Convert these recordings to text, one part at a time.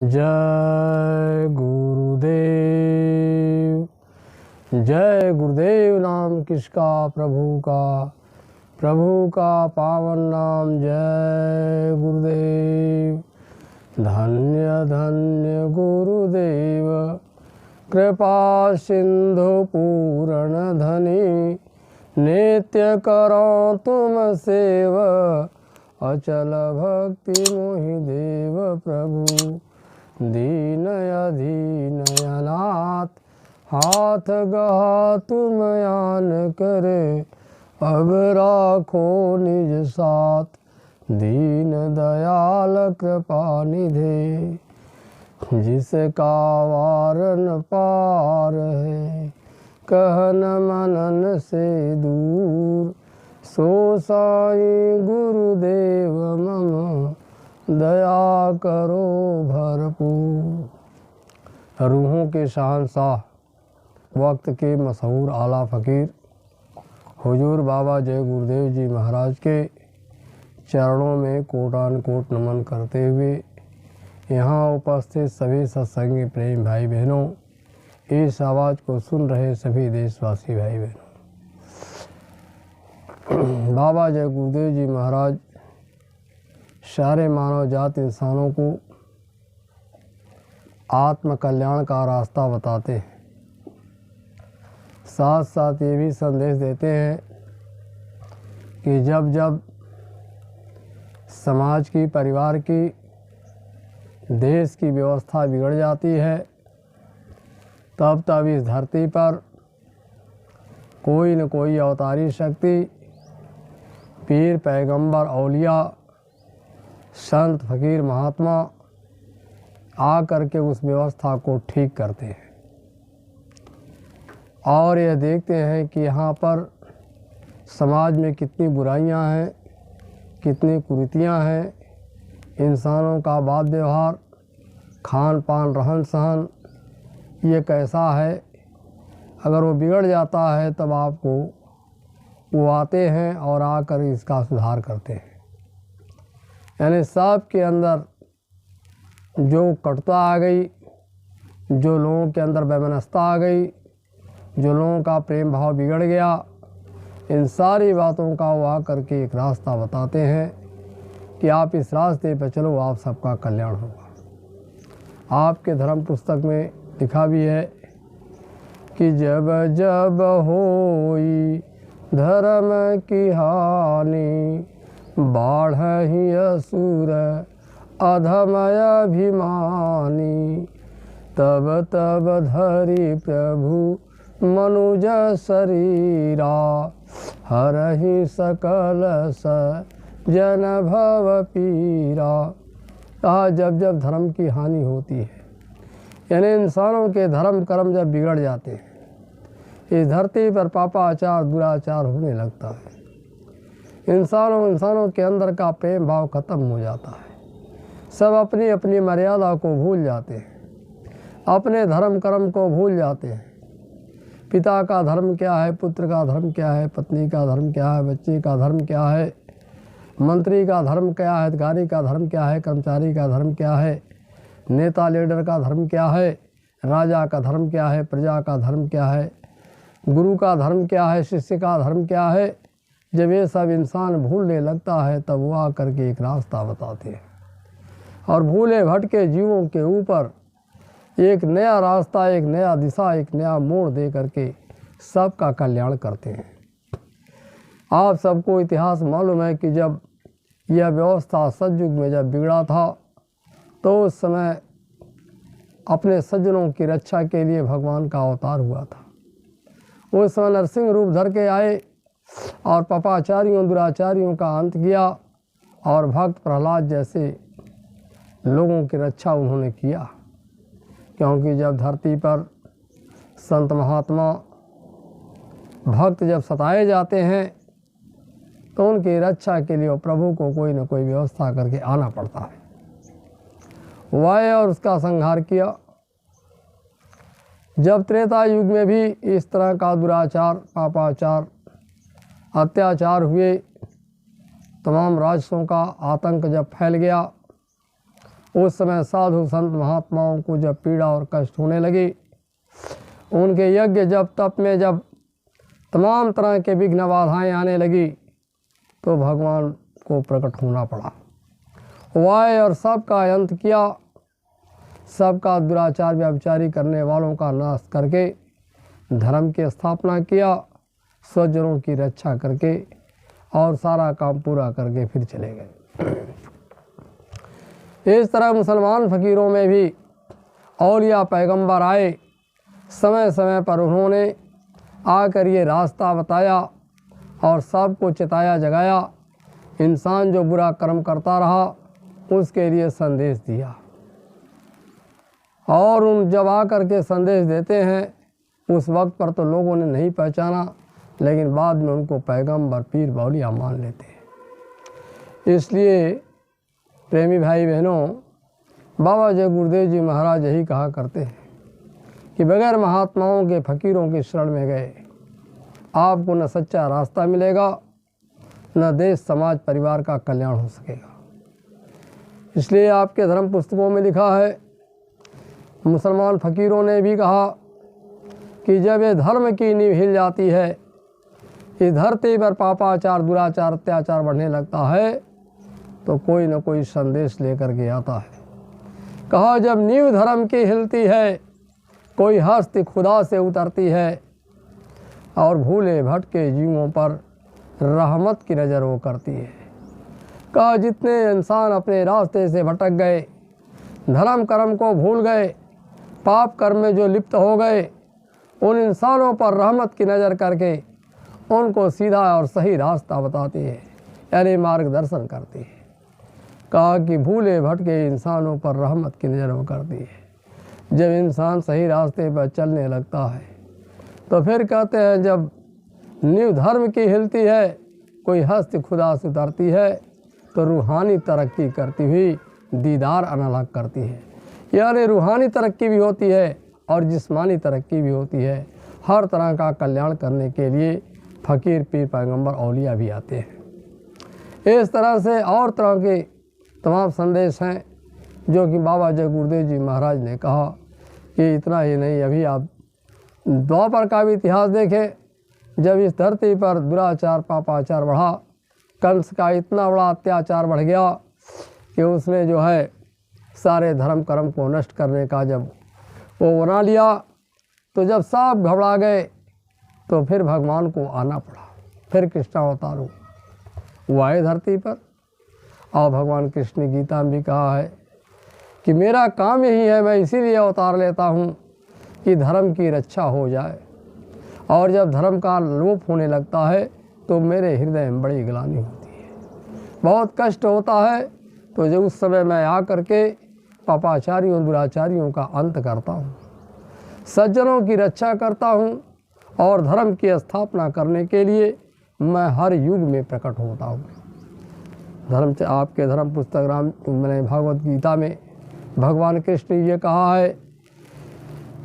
जय गुरुदेव। जय गुरुदेव नाम किसका प्रभु का पावन नाम। जय गुरुदेव। धन्य धन्य गुरुदेव कृपा सिंधु पूर्ण धनी। नित्य करो तुम सेव अचल भक्ति मोहि देव प्रभु। दीन अधीन अनाथ हाथ गहा तुम यान करे। अब राखो निज साथ दीन दयाल कृपा निधे। जिसका वारन पार है कहन मनन से दूर। सो साई गुरुदेव मम दया करो भरपूर। रूहों के शहंशाह वक्त के मशहूर आला फ़कीर हुजूर बाबा जय गुरुदेव जी महाराज के चरणों में कोटान कोट नमन करते हुए यहाँ उपस्थित सभी सत्संगी प्रेम भाई बहनों, इस आवाज़ को सुन रहे सभी देशवासी भाई बहनों, बाबा जय गुरुदेव जी महाराज सारे मानव जात इंसानों को आत्म कल्याण का रास्ता बताते हैं। साथ साथ ये भी संदेश देते हैं कि जब जब समाज की, परिवार की, देश की व्यवस्था बिगड़ जाती है तब तब इस धरती पर कोई न कोई अवतारी शक्ति, पीर, पैगंबर, औलिया, संत, फकीर, महात्मा आ करके उस व्यवस्था को ठीक करते हैं और यह देखते हैं कि यहाँ पर समाज में कितनी बुराइयां हैं, कितनी कुरीतियां हैं, इंसानों का बात व्यवहार, खान पान, रहन सहन ये कैसा है। अगर वो बिगड़ जाता है तब आपको वो आते हैं और आकर इसका सुधार करते हैं। यानी सब के अंदर जो कटुता आ गई, जो लोगों के अंदर वैमनस्यता आ गई, जो लोगों का प्रेम भाव बिगड़ गया, इन सारी बातों का वो आकर के एक रास्ता बताते हैं कि आप इस रास्ते पर चलो, आप सबका कल्याण होगा। आपके धर्म पुस्तक में लिखा भी है कि जब जब होई धर्म की हानि, बाढ़हि असुर अधमय अभिमानी। तब तब धरि प्रभु मनुज शरीरा, हरहि सकल जन भव पीरा। कहा जब जब धर्म की हानि होती है, यानी इंसानों के धर्म कर्म जब बिगड़ जाते हैं, इस धरती पर पापाचार, दुराचार होने लगता है, इंसानों के अंदर का प्रेम भाव खत्म हो जाता है, सब अपनी अपनी मर्यादा को भूल जाते हैं, अपने धर्म कर्म को भूल जाते हैं। पिता का धर्म क्या है, पुत्र का धर्म क्या है, पत्नी का धर्म क्या है, बच्चे का धर्म क्या है, मंत्री का धर्म क्या है, अधिकारी का धर्म क्या है, कर्मचारी का धर्म क्या है, नेता लीडर का धर्म क्या है, राजा का धर्म क्या है, प्रजा का धर्म क्या है, गुरु का धर्म क्या है, शिष्य का धर्म क्या है। जब ये सब इंसान भूलने लगता है तब वो आकर के एक रास्ता बताते हैं और भूले भटके जीवों के ऊपर एक नया रास्ता, एक नया दिशा, एक नया मोड़ दे करके सबका कल्याण करते हैं। आप सबको इतिहास मालूम है कि जब यह व्यवस्था सतयुग में जब बिगड़ा था तो उस समय अपने सज्जनों की रक्षा के लिए भगवान का अवतार हुआ था। उस समय नरसिंह रूप धर के आए और पापाचारियों, दुराचारियों का अंत किया और भक्त प्रहलाद जैसे लोगों की रक्षा उन्होंने किया। क्योंकि जब धरती पर संत, महात्मा, भक्त जब सताए जाते हैं तो उनकी रक्षा के लिए प्रभु को कोई न कोई व्यवस्था करके आना पड़ता है। वाय और उसका संहार किया। जब त्रेता युग में भी इस तरह का दुराचार, पापाचार, अत्याचार हुए, तमाम राजसों का आतंक जब फैल गया, उस समय साधु संत महात्माओं को जब पीड़ा और कष्ट होने लगी, उनके यज्ञ जब तप में जब तमाम तरह के विघ्न बाधाएँ आने लगी, तो भगवान को प्रकट होना पड़ा। वाय और सबका अंत किया, सबका दुराचार व्यभिचारी करने वालों का नाश करके धर्म की स्थापना किया, स्वजनों की रक्षा करके और सारा काम पूरा करके फिर चले गए। इस तरह मुसलमान फ़कीरों में भी औलिया पैगंबर आए, समय समय पर उन्होंने आकर ये रास्ता बताया और सबको चिताया जगाया। इंसान जो बुरा कर्म करता रहा उसके लिए संदेश दिया, और उन जब आकर के संदेश देते हैं उस वक्त पर तो लोगों ने नहीं पहचाना, लेकिन बाद में उनको पैगंबर पीर औलिया मान लेते हैं। इसलिए प्रेमी भाई बहनों, बाबा जय गुरुदेव जी महाराज यही कहा करते हैं कि बगैर महात्माओं के फ़कीरों की शरण में गए आपको न सच्चा रास्ता मिलेगा, न देश समाज परिवार का कल्याण हो सकेगा। इसलिए आपके धर्म पुस्तकों में लिखा है, मुसलमान फ़कीरों ने भी कहा कि जब ये धर्म की नींव हिल जाती है, इस धरती पर पापाचार दुराचार अत्याचार बढ़ने लगता है, तो कोई न कोई संदेश लेकर के आता है। कहा जब नींव धर्म की हिलती है, कोई हस्ती खुदा से उतरती है और भूले भटके जीवों पर रहमत की नज़र वो करती है। कहा जितने इंसान अपने रास्ते से भटक गए, धर्म कर्म को भूल गए, पाप कर्म में जो लिप्त हो गए, उन इंसानों पर रहमत की नज़र करके उनको सीधा और सही रास्ता बताती है, यानी मार्गदर्शन करती है। कहा कि भूले भटके इंसानों पर रहमत की नज़र वो करती है। जब इंसान सही रास्ते पर चलने लगता है तो फिर कहते हैं जब नींव धर्म की हिलती है, कोई हस्ती खुदा से उतरती है, तो रूहानी तरक्की करती हुई दीदार अनलग करती है। यानी रूहानी तरक्की भी होती है और जिस्मानी तरक्की भी होती है। हर तरह का कल्याण करने के लिए फ़कीर पीर पैगंबर औलिया भी आते हैं। इस तरह से और तरह के तमाम संदेश हैं जो कि बाबा जय गुरुदेव जी महाराज ने कहा कि इतना ही नहीं, अभी आप द्वापर का भी इतिहास देखें। जब इस धरती पर दुराचार पापाचार बढ़ा, कंस का इतना बड़ा अत्याचार बढ़ गया कि उसने जो है सारे धर्म कर्म को नष्ट करने का जब वो बना लिया, तो जब सब घबरा गए तो फिर भगवान को आना पड़ा। फिर कृष्ण अवतार वो आए धरती पर, और भगवान कृष्ण ने गीता में भी कहा है कि मेरा काम यही है, मैं इसीलिए अवतार लेता हूँ कि धर्म की रक्षा हो जाए। और जब धर्म का लोप होने लगता है तो मेरे हृदय में बड़ी ग्लानि होती है, बहुत कष्ट होता है। तो जब उस समय मैं आकर के पापाचारियों दुराचारियों का अंत करता हूँ, सज्जनों की रक्षा करता हूँ, और धर्म की स्थापना करने के लिए मैं हर युग में प्रकट होता हूँ। धर्म से आपके धर्म पुस्तक मैंने भागवत गीता में भगवान कृष्ण ने ये कहा है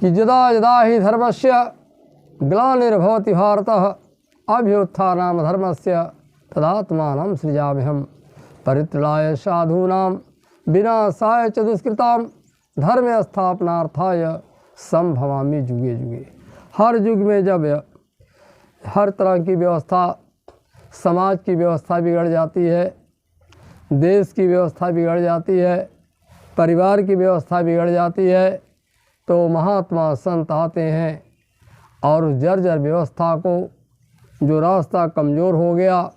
कि यदा यदा ही धर्मस्य ग्लानिर्भवति भारतः अभ्युत्थानं धर्मस्य तदात्मानं सृजाम्यहम् परित्राणाय साधूनां विनाशाय च दुष्कृतां धर्म स्थापनार्थाय संभवामि युगे युगे। हर युग में जब हर तरह की व्यवस्था, समाज की व्यवस्था बिगड़ जाती है, देश की व्यवस्था बिगड़ जाती है, परिवार की व्यवस्था बिगड़ जाती है, तो महात्मा संत आते हैं और उस जर्जर व्यवस्था को, जो रास्ता कमज़ोर हो गया,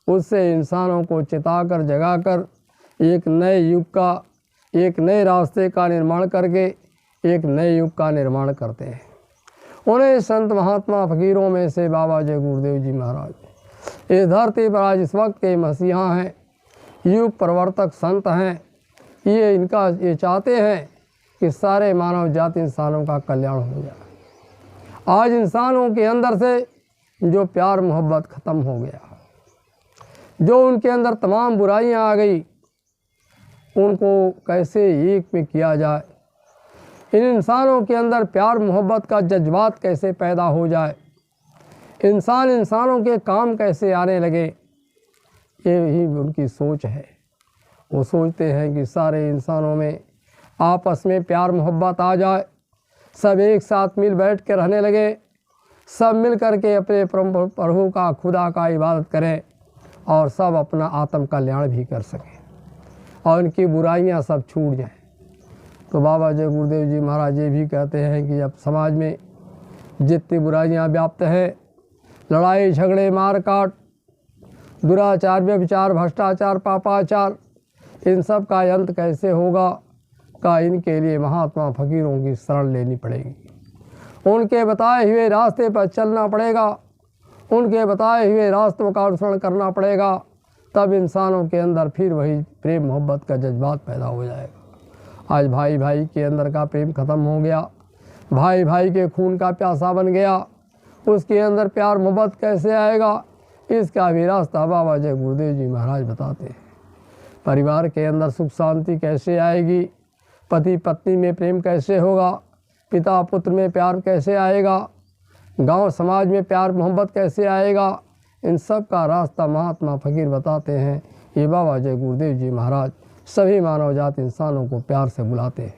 उससे इंसानों को चिताकर जगाकर एक नए युग का, एक नए रास्ते का निर्माण करके एक नए युग का निर्माण करते हैं। उन्हें संत महात्मा फ़कीरों में से बाबा जय गुरुदेव जी महाराज इस धरती पर आज इस वक्त के मसीहा हैं, युग प्रवर्तक संत हैं। ये चाहते हैं कि सारे मानव जाति इंसानों का कल्याण हो जाए। आज इंसानों के अंदर से जो प्यार मोहब्बत ख़त्म हो गया, जो उनके अंदर तमाम बुराइयां आ गई, उनको कैसे एक में किया जाए, इन इंसानों के अंदर प्यार मोहब्बत का जज्बात कैसे पैदा हो जाए, इंसान इंसानों के काम कैसे आने लगे, ये ही उनकी सोच है। वो सोचते हैं कि सारे इंसानों में आपस में प्यार मोहब्बत आ जाए, सब एक साथ मिल बैठ के रहने लगे, सब मिल कर के अपने प्रभु का खुदा का इबादत करें और सब अपना आत्म कल्याण भी कर सकें और इनकी बुराइयां सब छूट जाएं। तो बाबा जय गुरुदेव जी महाराज ये भी कहते हैं कि अब समाज में जितनी बुराइयां व्याप्त हैं, लड़ाई झगड़े मार काट, दुराचार व्यभिचार भ्रष्टाचार पापाचार, इन सब का अंत कैसे होगा का इनके लिए महात्मा फकीरों की शरण लेनी पड़ेगी। उनके बताए हुए रास्ते पर चलना पड़ेगा, उनके बताए हुए रास्तों का अनुसरण करना पड़ेगा, तब इंसानों के अंदर फिर वही प्रेम मोहब्बत का जज्बात पैदा हो जाएगा। आज भाई भाई के अंदर का प्रेम ख़त्म हो गया, भाई भाई के खून का प्यासा बन गया, उसके अंदर प्यार मोहब्बत कैसे आएगा, इसका भी रास्ता बाबा जय गुरुदेव जी महाराज बताते हैं। परिवार के अंदर सुख शांति कैसे आएगी, पति पत्नी में प्रेम कैसे होगा, पिता पुत्र में प्यार कैसे आएगा, गांव समाज में प्यार मोहब्बत कैसे आएगा, इन सब का रास्ता महात्मा फकीर बताते हैं। ये बाबा जय गुरुदेव जी महाराज सभी मानव जाति इंसानों को प्यार से बुलाते हैं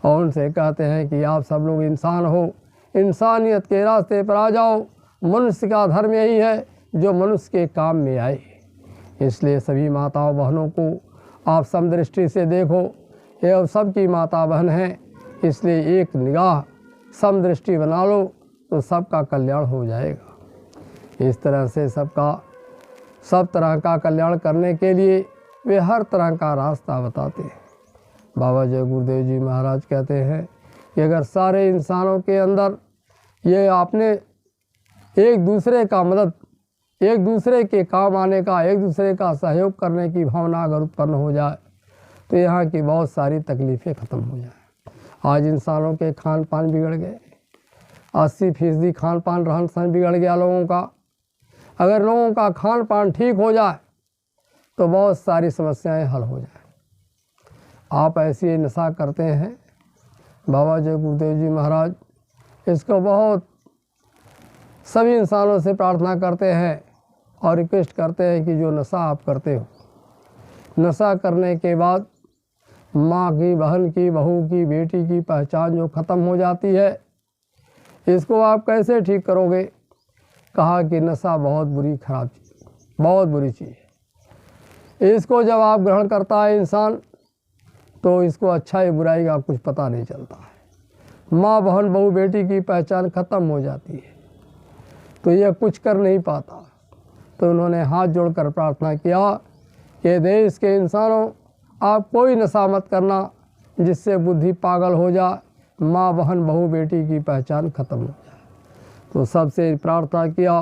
और उनसे कहते हैं कि आप सब लोग इंसान हो, इंसानियत के रास्ते पर आ जाओ। मनुष्य का धर्म यही है जो मनुष्य के काम में आए। इसलिए सभी माताओं बहनों को आप समदृष्टि से देखो, ये सबकी माता बहन हैं, इसलिए एक निगाह समदृष्टि बना लो तो सबका कल्याण हो जाएगा। इस तरह से सब तरह का कल्याण करने के लिए वे हर तरह का रास्ता बताते हैं। बाबा जय गुरुदेव जी महाराज कहते हैं कि अगर सारे इंसानों के अंदर ये आपने एक दूसरे का मदद, एक दूसरे के काम आने का, एक दूसरे का सहयोग करने की भावना अगर उत्पन्न हो जाए तो यहाँ की बहुत सारी तकलीफ़ें ख़त्म हो जाएं। आज इंसानों के खान पान बिगड़ गए, 80% खान पान रहन सहन बिगड़ गया लोगों का। अगर लोगों का खान पान ठीक हो जाए तो बहुत सारी समस्याएं हल हो जाए। आप ऐसी नशा करते हैं, बाबा जय गुरुदेव जी महाराज इसको बहुत सभी इंसानों से प्रार्थना करते हैं और रिक्वेस्ट करते हैं कि जो नशा आप करते हो, नशा करने के बाद माँ की, बहन की, बहू की, बेटी की पहचान जो ख़त्म हो जाती है, इसको आप कैसे ठीक करोगे। कहा कि नशा बहुत बुरी खराब चीज़, बहुत बुरी चीज़ है। इसको जब आप ग्रहण करता है इंसान तो इसको अच्छाई बुराई का कुछ पता नहीं चलता है। माँ बहन बहू बेटी की पहचान ख़त्म हो जाती है तो यह कुछ कर नहीं पाता। तो उन्होंने हाथ जोड़कर प्रार्थना किया कि देश के इंसानों, आप कोई नशा मत करना जिससे बुद्धि पागल हो जाए, माँ बहन बहू बेटी की पहचान ख़त्म हो जाए। तो सबसे प्रार्थना किया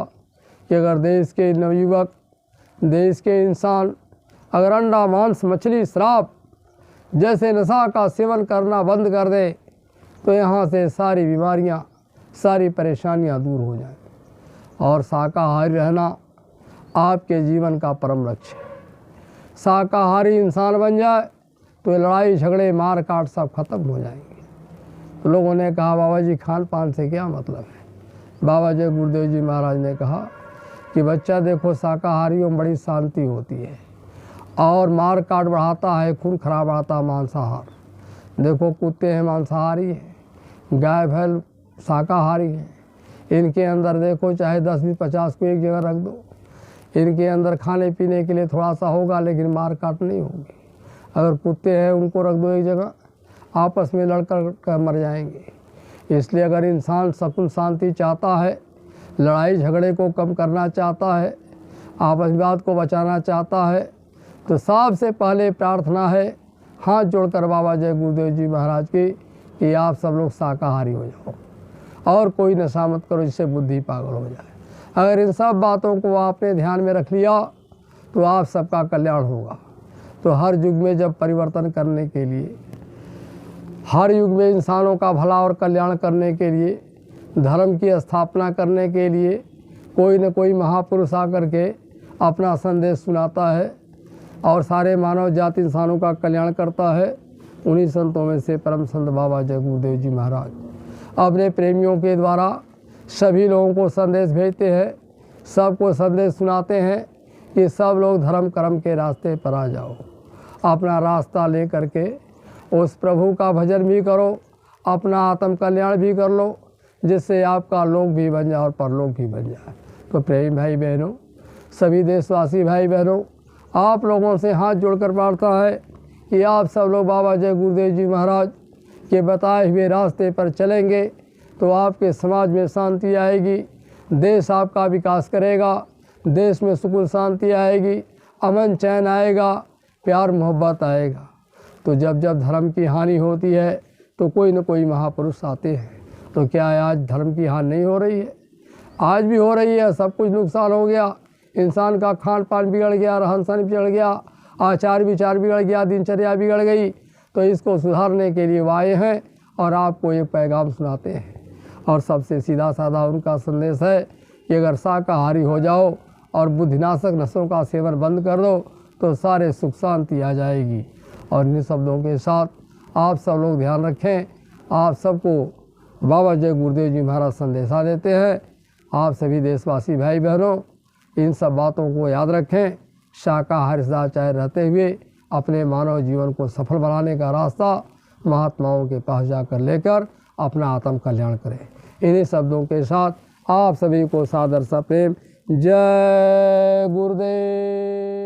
कि अगर देश के नवयुवक, देश के इंसान अगर अंडा मांस मछली शराब जैसे नशा का सेवन करना बंद कर दे तो यहाँ से सारी बीमारियाँ, सारी परेशानियाँ दूर हो जाएं और शाकाहारी रहना आपके जीवन का परम लक्ष्य है। शाकाहारी इंसान बन जाए तो लड़ाई झगड़े मार काट सब खत्म हो जाएंगे। तो लोगों ने कहा बाबा जी खान पान से क्या मतलब है। बाबा जय गुरुदेव जी महाराज ने कहा कि बच्चा देखो, शाकाहारियों में बड़ी शांति होती है और मार काट बढ़ाता है, खून खराब बढ़ाता है मांसाहार। देखो कुत्ते हैं मांसाहारी हैं, गाय भैल शाकाहारी हैं। इनके अंदर देखो चाहे 10-20-50 को एक जगह रख दो, इनके अंदर खाने पीने के लिए थोड़ा सा होगा लेकिन मार काट नहीं होगी। अगर कुत्ते हैं उनको रख दो एक जगह, आपस में लड़ कर मर जाएंगे। इसलिए अगर इंसान सुकून शांति चाहता है, लड़ाई झगड़े को कम करना चाहता है, आपस विवाद को बचाना चाहता है, तो सबसे पहले प्रार्थना है हाथ जोड़कर बाबा जय गुरुदेव जी महाराज की कि आप सब लोग शाकाहारी हो जाओ और कोई नशा मत करो जिससे बुद्धि पागल हो जाए। अगर इन सब बातों को आपने ध्यान में रख लिया तो आप सबका कल्याण होगा। तो हर युग में जब परिवर्तन करने के लिए, हर युग में इंसानों का भला और कल्याण करने के लिए, धर्म की स्थापना करने के लिए कोई न कोई महापुरुष आकर के अपना संदेश सुनाता है और सारे मानव जाति इंसानों का कल्याण करता है। उन्हीं संतों में से परम संत बाबा जय गुरुदेव जी महाराज अपने प्रेमियों के द्वारा सभी लोगों को संदेश भेजते हैं, सबको संदेश सुनाते हैं कि सब लोग धर्म कर्म के रास्ते पर आ जाओ अपना रास्ता ले करके उस प्रभु का भजन भी करो, अपना आत्म कल्याण भी कर लो, जिससे आपका लोक भी बन जाए और परलोक भी बन जाए। तो प्रेम भाई बहनों, सभी देशवासी भाई बहनों, आप लोगों से हाथ जोड़कर प्रार्थना है कि आप सब लोग बाबा जय गुरुदेव जी महाराज के बताए हुए रास्ते पर चलेंगे तो आपके समाज में शांति आएगी, देश आपका विकास करेगा, देश में सुकून शांति आएगी, अमन चैन आएगा, प्यार मोहब्बत आएगा। तो जब जब धर्म की हानि होती है तो कोई न कोई महापुरुष आते हैं। तो क्या आज धर्म की हानि नहीं हो रही है? आज भी हो रही है। सब कुछ नुकसान हो गया, इंसान का खान पान बिगड़ गया, रहन सहन बिगड़ गया, आचार विचार बिगड़ गया, दिनचर्या बिगड़ गई। तो इसको सुधारने के लिए वो आए हैं और आपको एक पैगाम सुनाते हैं। और सबसे सीधा साधा उनका संदेश है कि अगर शाकाहारी हो जाओ और बुद्धिनाशक नशों का सेवन बंद कर दो तो सारे सुख शांति आ जाएगी। और इन शब्दों के साथ आप सब लोग ध्यान रखें। आप सबको बाबा जय गुरुदेव जी महाराज संदेशा देते हैं। आप सभी देशवासी भाई बहनों इन सब बातों को याद रखें। शाकाहारी सदाचार रहते हुए अपने मानव जीवन को सफल बनाने का रास्ता महात्माओं के पास जाकर लेकर अपना आत्म कल्याण करें। इन्हीं शब्दों के साथ आप सभी को सादर सा प्रेम। जय गुरुदेव।